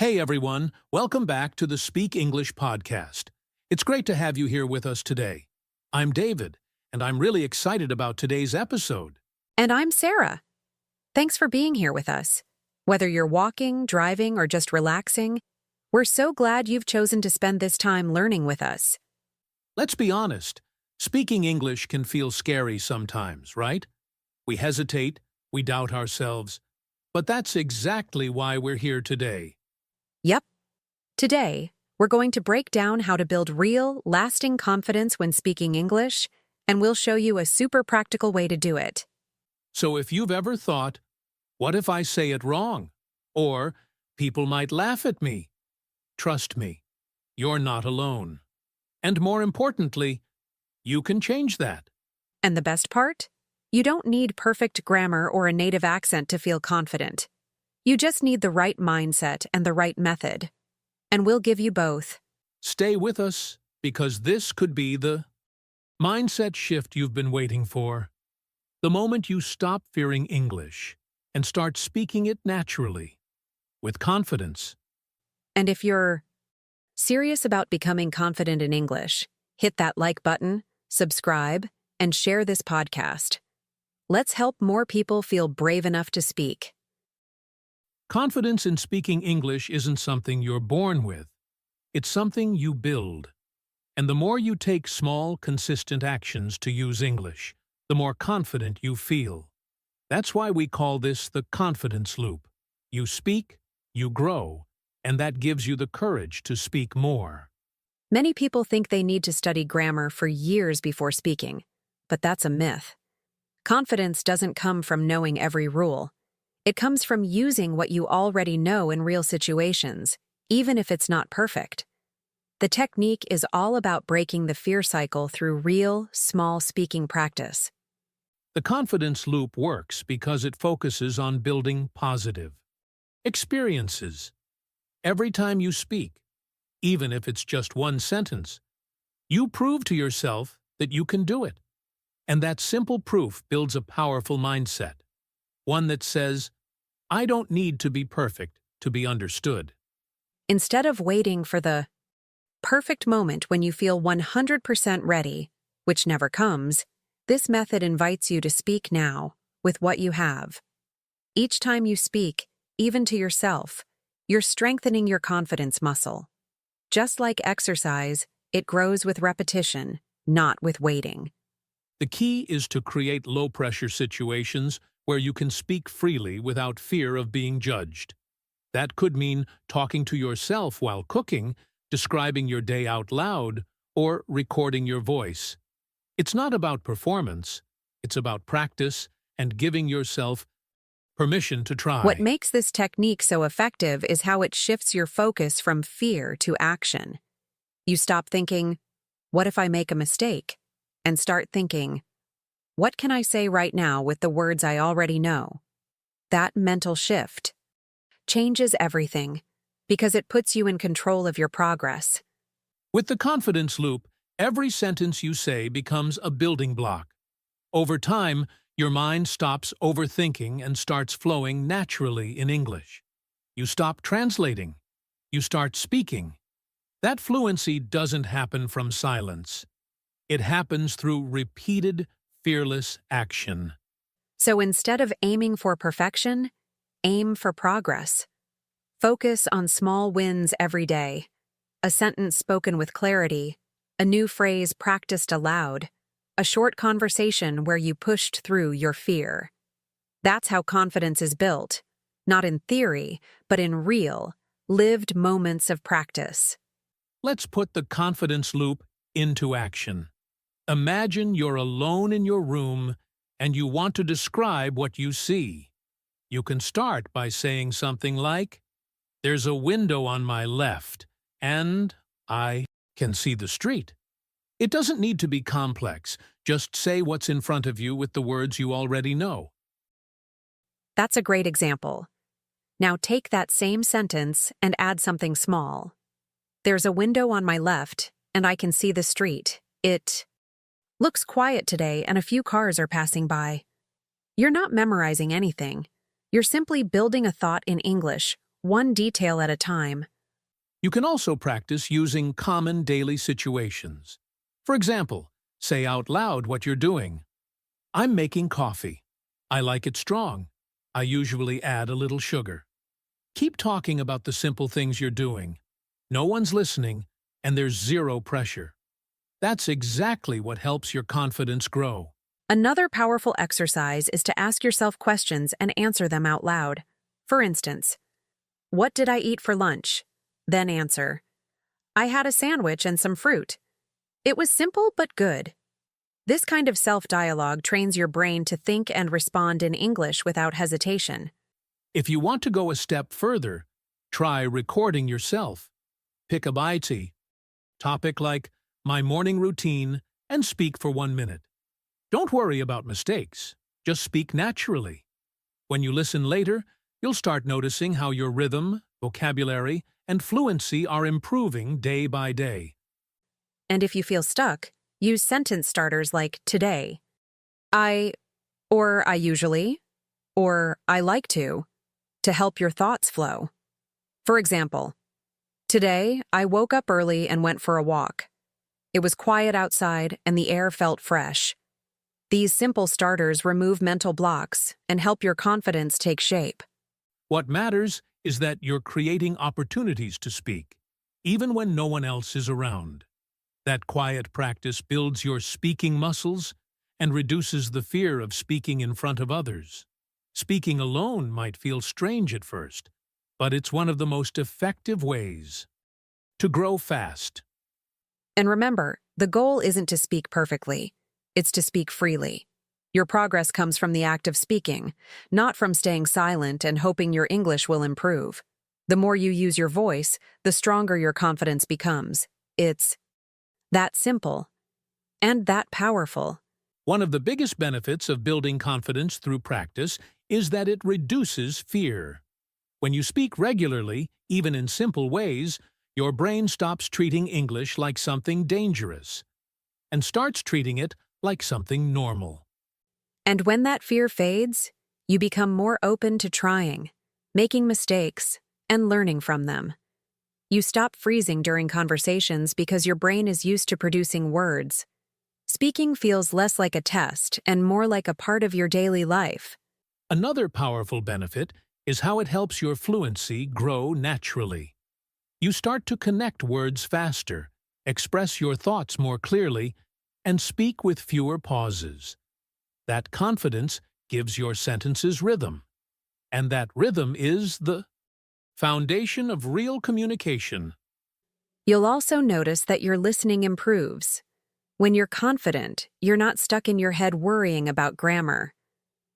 Hey everyone, welcome back to the Speak English podcast. It's great to have you here with us today. I'm David, and I'm really excited about today's episode. And I'm Sarah. Thanks for being here with us. Whether you're walking, driving, or just relaxing, we're so glad you've chosen to spend this time learning with us. Let's be honest, speaking English can feel scary sometimes, right? We hesitate, we doubt ourselves, but that's exactly why we're here today. Yep. Today, we're going to break down how to build real, lasting confidence when speaking English, and we'll show you a super practical way to do it. So if you've ever thought, what if I say it wrong? Or, people might laugh at me. Trust me, you're not alone. And more importantly, you can change that. And the best part? You don't need perfect grammar or a native accent to feel confident. You just need the right mindset and the right method. And we'll give you both. Stay with us, because this could be the mindset shift you've been waiting for. The moment you stop fearing English and start speaking it naturally, with confidence. And if you're serious about becoming confident in English, hit that like button, subscribe, and share this podcast. Let's help more people feel brave enough to speak. Confidence in speaking English isn't something you're born with. It's something you build. And the more you take small, consistent actions to use English, the more confident you feel. That's why we call this the confidence loop. You speak, you grow, and that gives you the courage to speak more. Many people think they need to study grammar for years before speaking, but that's a myth. Confidence doesn't come from knowing every rule. It comes from using what you already know in real situations, even if it's not perfect. The technique is all about breaking the fear cycle through real, small speaking practice. The confidence loop works because it focuses on building positive experiences. Every time you speak, even if it's just one sentence, you prove to yourself that you can do it. And that simple proof builds a powerful mindset. One that says, I don't need to be perfect to be understood. Instead of waiting for the perfect moment when you feel 100% ready, which never comes, this method invites you to speak now with what you have. Each time you speak, even to yourself, you're strengthening your confidence muscle. Just like exercise, it grows with repetition, not with waiting. The key is to create low-pressure situations where you can speak freely without fear of being judged. That could mean talking to yourself while cooking, describing your day out loud, or recording your voice. It's not about performance, it's about practice and giving yourself permission to try. What makes this technique so effective is how it shifts your focus from fear to action. You stop thinking, what if I make a mistake? And start thinking, what can I say right now with the words I already know? That mental shift changes everything because it puts you in control of your progress. With the confidence loop, every sentence you say becomes a building block. Over time, your mind stops overthinking and starts flowing naturally in English. You stop translating. You start speaking. That fluency doesn't happen from silence. It happens through repeated, fearless action. So instead of aiming for perfection, aim for progress. Focus on small wins every day. A sentence spoken with clarity, a new phrase practiced aloud, a short conversation where you pushed through your fear. That's how confidence is built, not in theory, but in real, lived moments of practice. Let's put the confidence loop into action. Imagine you're alone in your room and you want to describe what you see. You can start by saying something like, there's a window on my left, and I can see the street. It doesn't need to be complex. Just say what's in front of you with the words you already know. That's a great example. Now take that same sentence and add something small. There's a window on my left, and I can see the street. It looks quiet today, and a few cars are passing by. You're not memorizing anything. You're simply building a thought in English, one detail at a time. You can also practice using common daily situations. For example, say out loud what you're doing. I'm making coffee. I like it strong. I usually add a little sugar. Keep talking about the simple things you're doing. No one's listening, and there's zero pressure. That's exactly what helps your confidence grow. Another powerful exercise is to ask yourself questions and answer them out loud. For instance, what did I eat for lunch? Then answer, I had a sandwich and some fruit. It was simple but good. This kind of self-dialogue trains your brain to think and respond in English without hesitation. If you want to go a step further, try recording yourself. Pick a bitey topic like my morning routine and speak for 1 minute. Don't worry about mistakes. Just speak naturally. When you listen later, you'll start noticing how your rhythm, vocabulary, and fluency are improving day by day. And if you feel stuck, use sentence starters like today, I, or I usually, or I like to help your thoughts flow. For example, today I woke up early and went for a walk. It was quiet outside and the air felt fresh. These simple starters remove mental blocks and help your confidence take shape. What matters is that you're creating opportunities to speak, even when no one else is around. That quiet practice builds your speaking muscles and reduces the fear of speaking in front of others. Speaking alone might feel strange at first, but it's one of the most effective ways to grow fast. And remember, the goal isn't to speak perfectly, it's to speak freely. Your progress comes from the act of speaking, not from staying silent and hoping your English will improve. The more you use your voice, the stronger your confidence becomes. It's that simple and that powerful. One of the biggest benefits of building confidence through practice is that it reduces fear. When you speak regularly, even in simple ways, your brain stops treating English like something dangerous and starts treating it like something normal. And when that fear fades, you become more open to trying, making mistakes, and learning from them. You stop freezing during conversations because your brain is used to producing words. Speaking feels less like a test and more like a part of your daily life. Another powerful benefit is how it helps your fluency grow naturally. You start to connect words faster, express your thoughts more clearly, and speak with fewer pauses. That confidence gives your sentences rhythm, and that rhythm is the foundation of real communication. You'll also notice that your listening improves. When you're confident, you're not stuck in your head worrying about grammar.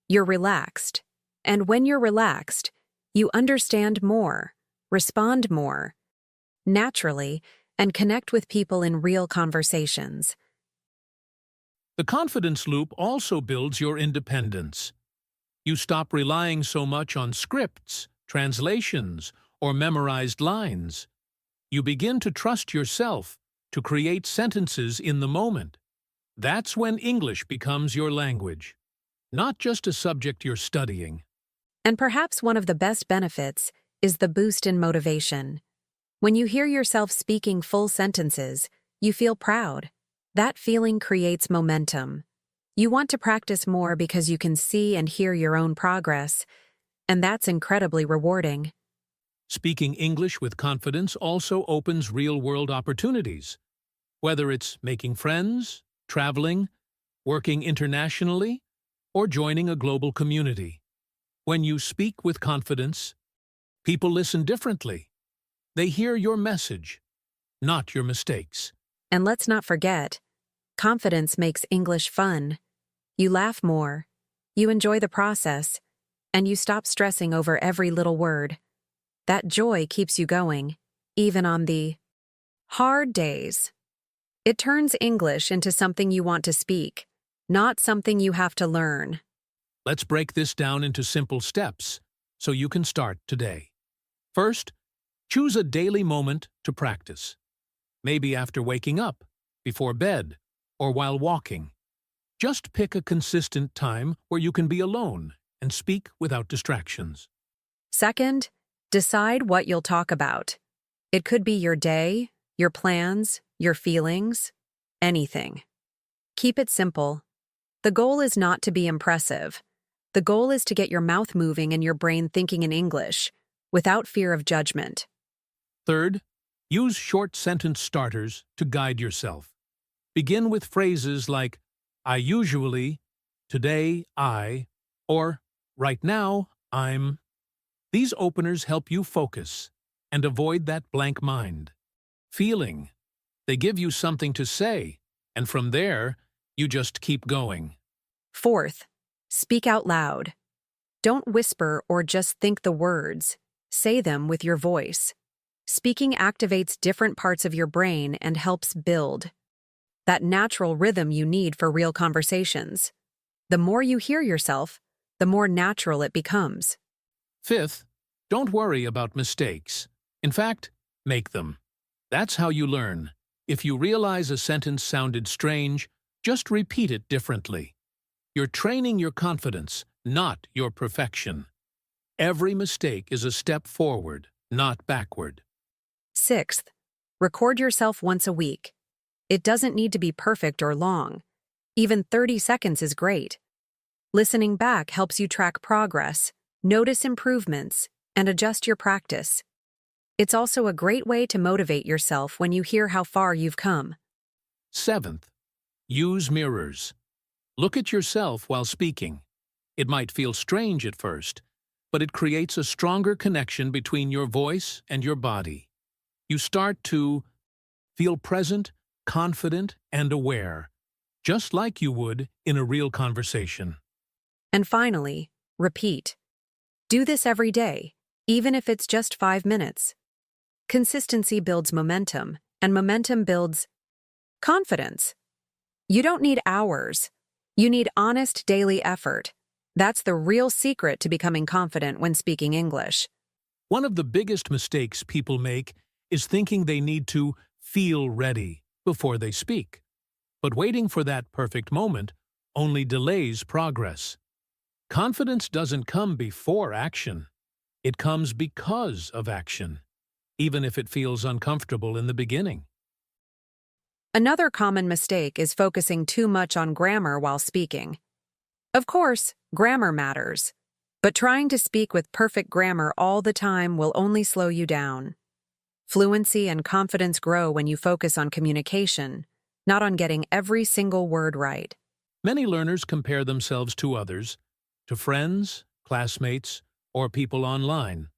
You're relaxed. And when you're relaxed, you understand more, respond more, naturally, and connect with people in real conversations. The confidence loop also builds your independence. You stop relying so much on scripts, translations, or memorized lines. You begin to trust yourself to create sentences in the moment. That's when English becomes your language, not just a subject you're studying. And perhaps one of the best benefits is the boost in motivation. When you hear yourself speaking full sentences, you feel proud. That feeling creates momentum. You want to practice more because you can see and hear your own progress, and that's incredibly rewarding. Speaking English with confidence also opens real-world opportunities. Whether it's making friends, traveling, working internationally, or joining a global community. When you speak with confidence, people listen differently. They hear your message, not your mistakes. And let's not forget, confidence makes English fun. You laugh more, you enjoy the process, and you stop stressing over every little word. That joy keeps you going, even on the hard days. It turns English into something you want to speak, not something you have to learn. Let's break this down into simple steps so you can start today. First, choose a daily moment to practice. Maybe after waking up, before bed, or while walking. Just pick a consistent time where you can be alone and speak without distractions. Second, Decide what you'll talk about. It could be your day, your plans, your feelings, anything. Keep it simple. The goal is not to be impressive. The goal is to get your mouth moving and your brain thinking in English, without fear of judgment. Third, use short sentence starters to guide yourself. Begin with phrases like, I usually, today I, or right now I'm. These openers help you focus and avoid that blank mind. Feeling. They give you something to say, and from there, you just keep going. Fourth, speak out loud. Don't whisper or just think the words. Say them with your voice. Speaking activates different parts of your brain and helps build that natural rhythm you need for real conversations. The more you hear yourself, the more natural it becomes. Fifth, don't worry about mistakes. In fact, make them. That's how you learn. If you realize a sentence sounded strange, just repeat it differently. You're training your confidence, not your perfection. Every mistake is a step forward, not backward. Sixth, record yourself once a week. It doesn't need to be perfect or long. Even 30 seconds is great. Listening back helps you track progress, notice improvements, and adjust your practice. It's also a great way to motivate yourself when you hear how far you've come. Seventh, use mirrors. Look at yourself while speaking. It might feel strange at first, but it creates a stronger connection between your voice and your body. You start to feel present, confident, and aware, just like you would in a real conversation. And finally, repeat. Do this every day, even if it's just 5 minutes. Consistency builds momentum, and momentum builds confidence. You don't need hours. You need honest daily effort. That's the real secret to becoming confident when speaking English. One of the biggest mistakes people make is thinking they need to feel ready before they speak. But waiting for that perfect moment only delays progress. Confidence doesn't come before action. It comes because of action, even if it feels uncomfortable in the beginning. Another common mistake is focusing too much on grammar while speaking. Of course, grammar matters, but trying to speak with perfect grammar all the time will only slow you down. Fluency and confidence grow when you focus on communication, not on getting every single word right. Many learners compare themselves to others, to friends, classmates, or people online.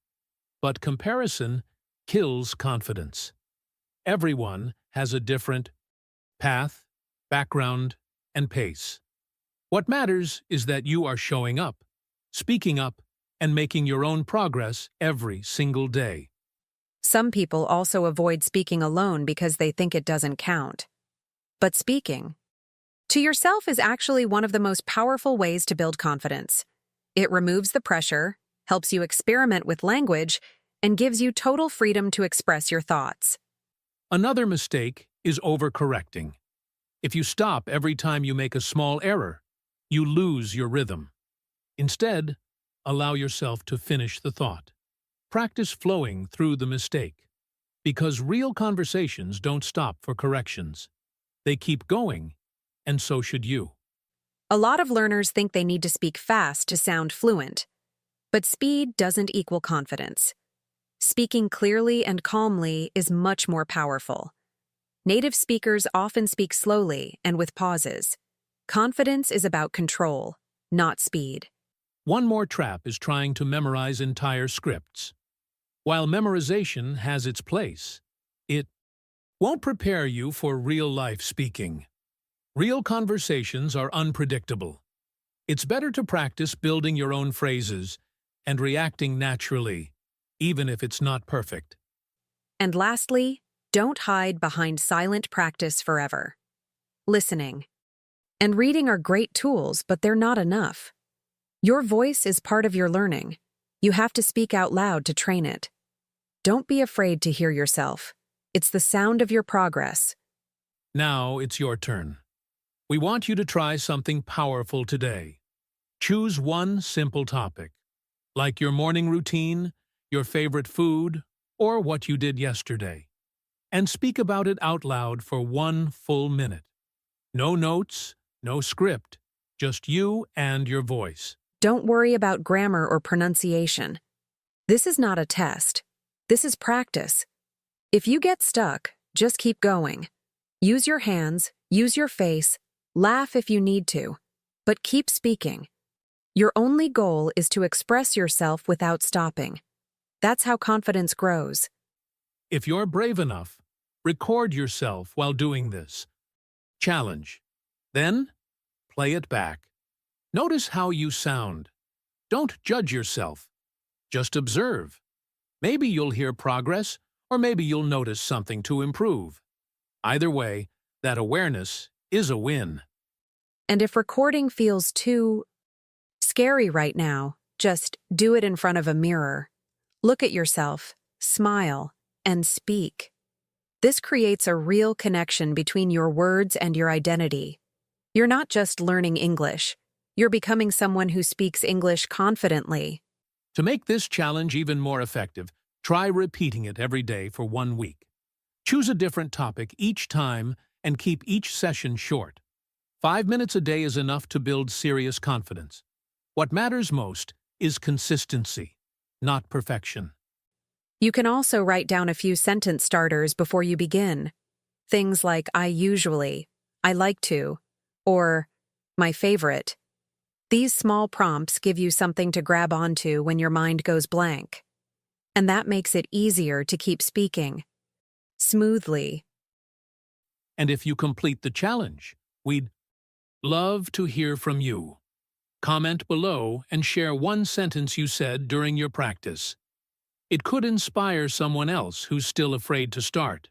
But comparison kills confidence. Everyone has a different path, background, and pace. What matters is that you are showing up, speaking up, and making your own progress every single day. Some people also avoid speaking alone because they think it doesn't count. But speaking to yourself is actually one of the most powerful ways to build confidence. It removes the pressure, helps you experiment with language, and gives you total freedom to express your thoughts. Another mistake is overcorrecting. If you stop every time you make a small error, you lose your rhythm. Instead, allow yourself to finish the thought. Practice flowing through the mistake. Because real conversations don't stop for corrections. They keep going, and so should you. A lot of learners think they need to speak fast to sound fluent. But speed doesn't equal confidence. Speaking clearly and calmly is much more powerful. Native speakers often speak slowly and with pauses. Confidence is about control, not speed. One more trap is trying to memorize entire scripts. While memorization has its place, it won't prepare you for real-life speaking. Real conversations are unpredictable. It's better to practice building your own phrases and reacting naturally, even if it's not perfect. And lastly, don't hide behind silent practice forever. Listening and reading are great tools, but they're not enough. Your voice is part of your learning. You have to speak out loud to train it. Don't be afraid to hear yourself. It's the sound of your progress. Now it's your turn. We want you to try something powerful today. Choose one simple topic, like your morning routine, your favorite food, or what you did yesterday, and speak about it out loud for 1 full minute. No notes, no script, just you and your voice. Don't worry about grammar or pronunciation. This is not a test. This is practice. If you get stuck, just keep going. Use your hands, use your face, laugh if you need to, but keep speaking. Your only goal is to express yourself without stopping. That's how confidence grows. If you're brave enough, record yourself while doing this. Challenge. Then, play it back. Notice how you sound. Don't judge yourself. Just observe. Maybe you'll hear progress, or maybe you'll notice something to improve. Either way, that awareness is a win. And if recording feels too scary right now, just do it in front of a mirror. Look at yourself, smile, and speak. This creates a real connection between your words and your identity. You're not just learning English. You're becoming someone who speaks English confidently. To make this challenge even more effective, try repeating it every day for 1 week. Choose a different topic each time and keep each session short. 5 minutes a day is enough to build serious confidence. What matters most is consistency, not perfection. You can also write down a few sentence starters before you begin. Things like I usually, I like to, or my favorite. These small prompts give you something to grab onto when your mind goes blank. And that makes it easier to keep speaking smoothly. And if you complete the challenge, we'd love to hear from you. Comment below and share one sentence you said during your practice. It could inspire someone else who's still afraid to start.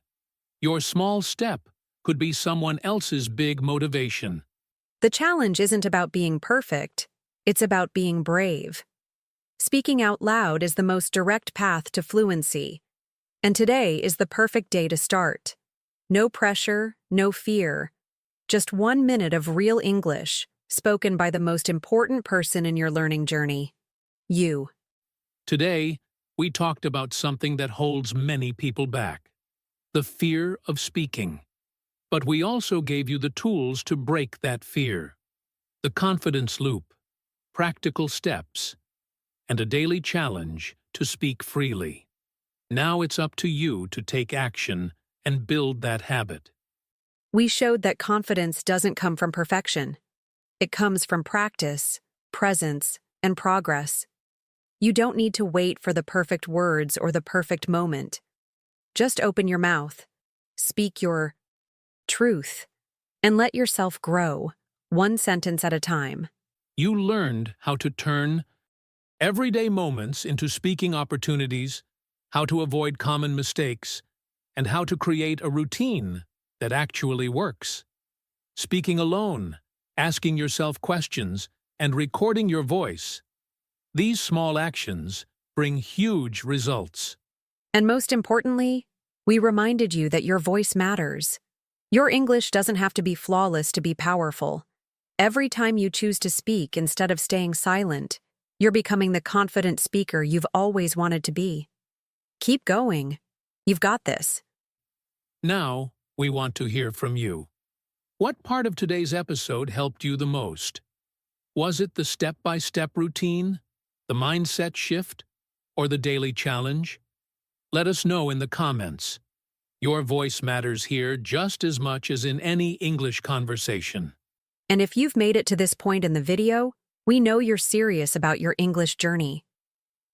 Your small step could be someone else's big motivation. The challenge isn't about being perfect, it's about being brave. Speaking out loud is the most direct path to fluency, and today is the perfect day to start. No pressure, no fear. Just 1 minute of real English, spoken by the most important person in your learning journey. You. Today, we talked about something that holds many people back: the fear of speaking. But we also gave you the tools to break that fear: the confidence loop, practical steps, and a daily challenge to speak freely. Now it's up to you to take action and build that habit. We showed that confidence doesn't come from perfection. It comes from practice, presence, and progress. You don't need to wait for the perfect words or the perfect moment. Just open your mouth, speak your truth, and let yourself grow, 1 sentence at a time. You learned how to turn everyday moments into speaking opportunities, how to avoid common mistakes, and how to create a routine that actually works. Speaking alone, asking yourself questions, and recording your voice. These small actions bring huge results. And most importantly, we reminded you that your voice matters. Your English doesn't have to be flawless to be powerful. Every time you choose to speak instead of staying silent, you're becoming the confident speaker you've always wanted to be. Keep going. You've got this. Now, we want to hear from you. What part of today's episode helped you the most? Was it the step-by-step routine, the mindset shift, or the daily challenge? Let us know in the comments. Your voice matters here just as much as in any English conversation. And if you've made it to this point in the video, we know you're serious about your English journey.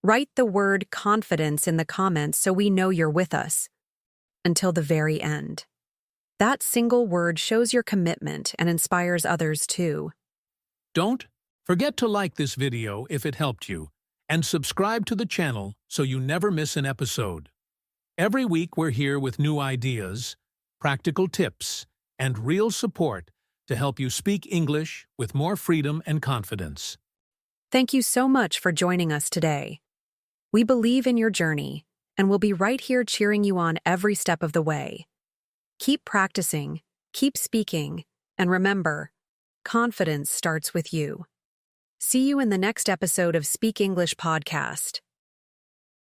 Write the word confidence in the comments so we know you're with us until the very end. That single word shows your commitment and inspires others too. Don't forget to like this video if it helped you, and subscribe to the channel so you never miss an episode. Every week we're here with new ideas, practical tips, and real support to help you speak English with more freedom and confidence. Thank you so much for joining us today. We believe in your journey, and we'll be right here cheering you on every step of the way. Keep practicing, keep speaking, and remember, confidence starts with you. See you in the next episode of Speak English Podcast.